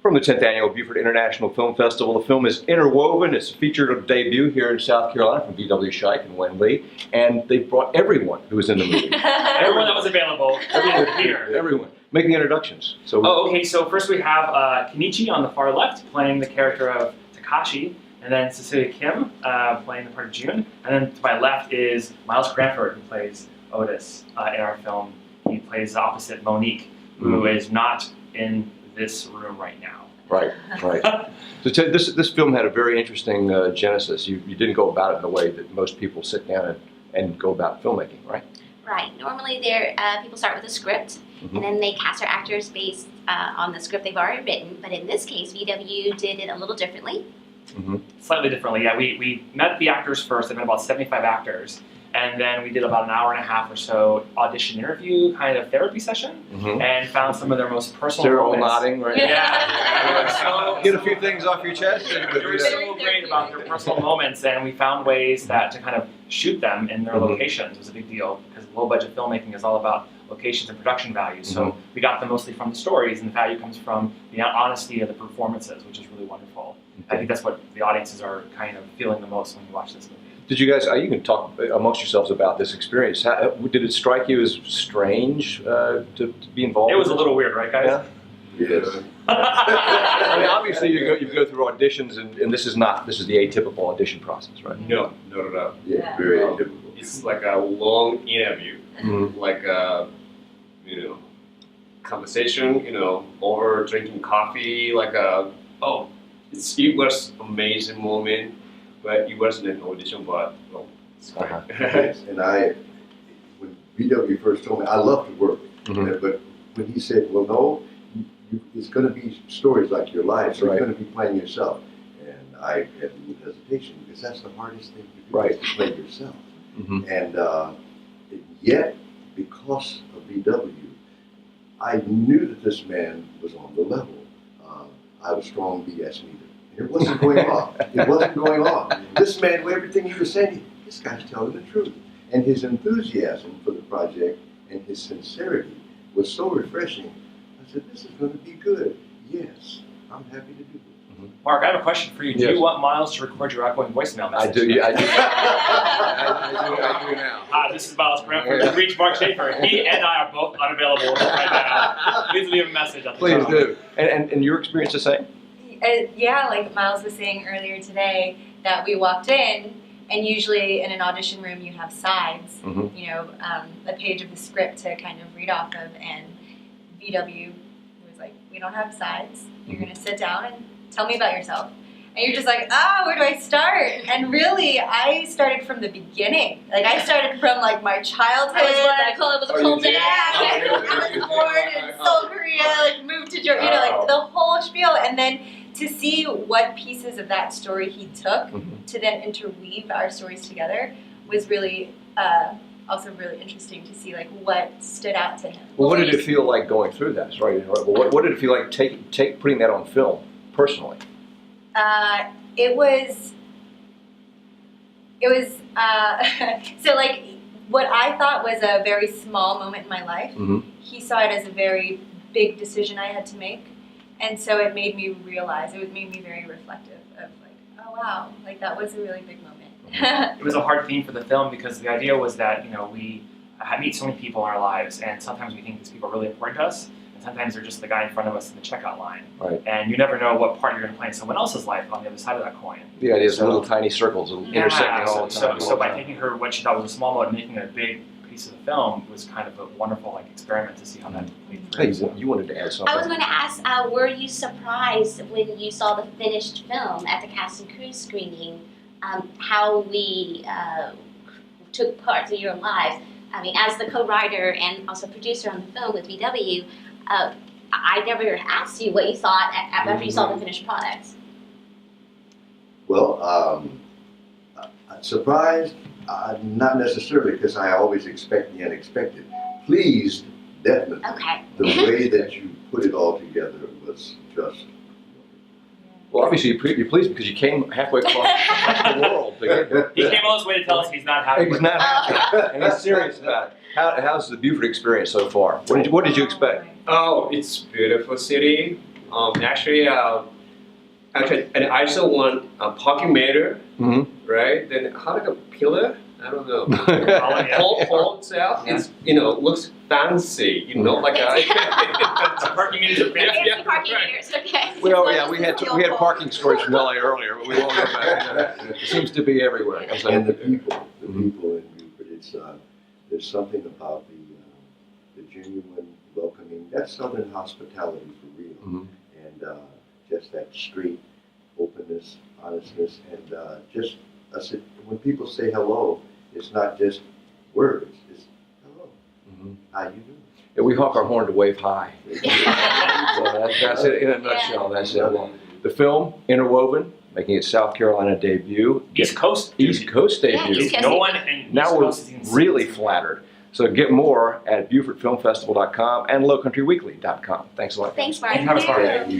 From the 10th Annual Beaufort International Film Festival, the film is Interwoven. It's featured a debut here in South Carolina from V.W. Schiech and Wen Lee, and they've brought everyone who was in the movie. Everyone that was available here. Everyone. Making introductions. So, okay, so first we have Kenichi on the far left, playing the character of Takashi, and then Cecilia Kim playing the part of June, and then to my left is Miles Cranford, who plays Otis in our film. He plays opposite Monique, who is not in this room right now. Right. So this film had a very interesting genesis. You didn't go about it in the way that most people sit down and go about filmmaking, right? Right. Normally, people start with a script, and then they cast their actors based on the script they've already written. But in this case, VW did it a little differently. Slightly differently, yeah. We met the actors first. There met about 75 actors. And then we did about an hour and a half or so audition interview, kind of therapy session, and found some of their most personal They're moments. all nodding, right? Yeah. Get a few things off your chest. They were so great about their personal moments, and we found ways to kind of shoot them in their locations. It was a big deal, because low-budget filmmaking is all about locations and production values. So we got them mostly from the stories, and the value comes from the honesty of the performances, which is really wonderful. I think that's what the audiences are kind of feeling the most when you watch this movie. Did you guys, you can talk amongst yourselves about this experience. Did it strike you as strange to be involved? It was a little weird, right, guys? Yeah. Yes. I mean, obviously you go through auditions, and this is the atypical audition process, right? No, not at all. Yeah, very atypical. It's like a long interview, like a, conversation, over drinking coffee, like it was amazing moment. But it wasn't an audition, but it's great. Yes, and when VW first told me, I love to work, but when he said, well, no, it's going to be stories like your life, so you're going to be playing yourself. And I had a little hesitation, because that's the hardest thing to do, is to play yourself. And yet, because of VW, I knew that this man was on the level. I was strong BS neither. It wasn't going on. It wasn't going on. This man, everything he was saying, this guy's telling the truth. And his enthusiasm for the project and his sincerity was so refreshing. I said, this is going to be good. Yes, I'm happy to do this. Mark, I have a question for you. Do you want Miles to record your outgoing voicemail message? I do. Yeah, I do now. Hi, this is Miles Cranford. Reach Mark Schaefer. He and I are both unavailable right now. Please leave a message. Please do. And your experience the same? Yeah, like Miles was saying earlier today, that we walked in, and usually in an audition room you have sides, a page of the script to kind of read off of, and VW was like, we don't have sides, you're going to sit down and tell me about yourself. And you're just like, where do I start? And really, I started from the beginning. Like, I started from, like, my childhood. It was a cold day. I was born in Seoul, Korea, moved to Georgia, like, the whole spiel. And then to see what pieces of that story he took to then interweave our stories together was really also really interesting to see, like, what stood out to him. Well, what did it feel like going through that? Sorry to interrupt. Well, what did it feel like putting that on film personally? It was so, like, what I thought was a very small moment in my life, he saw it as a very big decision I had to make. And so it made me realize, it made me very reflective of, like, oh wow, like, that was a really big moment. It was a hard theme for the film, because the idea was that, we meet so many people in our lives, and sometimes we think these people are really important to us, and sometimes they're just the guy in front of us in the checkout line. Right. And you never know what part you're going to play in someone else's life on the other side of that coin. The idea is little tiny circles intersecting all the time. So by taking her what she thought was a small moment and making it a big piece of the film was kind of a wonderful experiment to see how that played through. Hey, you wanted to add something. I was going to ask, were you surprised when you saw the finished film at the cast and crew screening, how we took parts of your lives? I mean, as the co-writer and also producer on the film with VW, I never asked you what you thought after you saw the finished product. Well, surprised? Not necessarily, because I always expect the unexpected. Pleased, definitely. Okay. The way that you put it all together was just... Well, obviously you're pleased because you came halfway across the world. He came all this way to tell us he's not happy. He's not happy, and he's serious about it. How's the Beaufort experience so far? What did you expect? Oh, it's beautiful city. Actually, and I also want a parking meter, right? Then how like a pillar? I don't know. Pole itself is, looks fancy, like A parking meter is a fancy. Fancy parking meters, okay. Well, yeah, we had parking stories from LA earlier, but we won't go back into that. It seems to be everywhere. And the people in Buford, there's something about the genuine welcoming. That's Southern hospitality for real, and just that straight openness, honestness, and just when people say hello, it's not just words. It's hello. How you doing? Yeah, we honk our horn to wave high. So that's it in a nutshell. That's it. Well, the film Interwoven, making its South Carolina debut. East Coast. East Coast debut. East Coast. No one in Now East we're Coast has even seen really this. flattered. So get more at BufordFilmFestival.com and LowCountryWeekly.com. Thanks a lot. Thanks, Mark. Thanks, Mark. Thank you.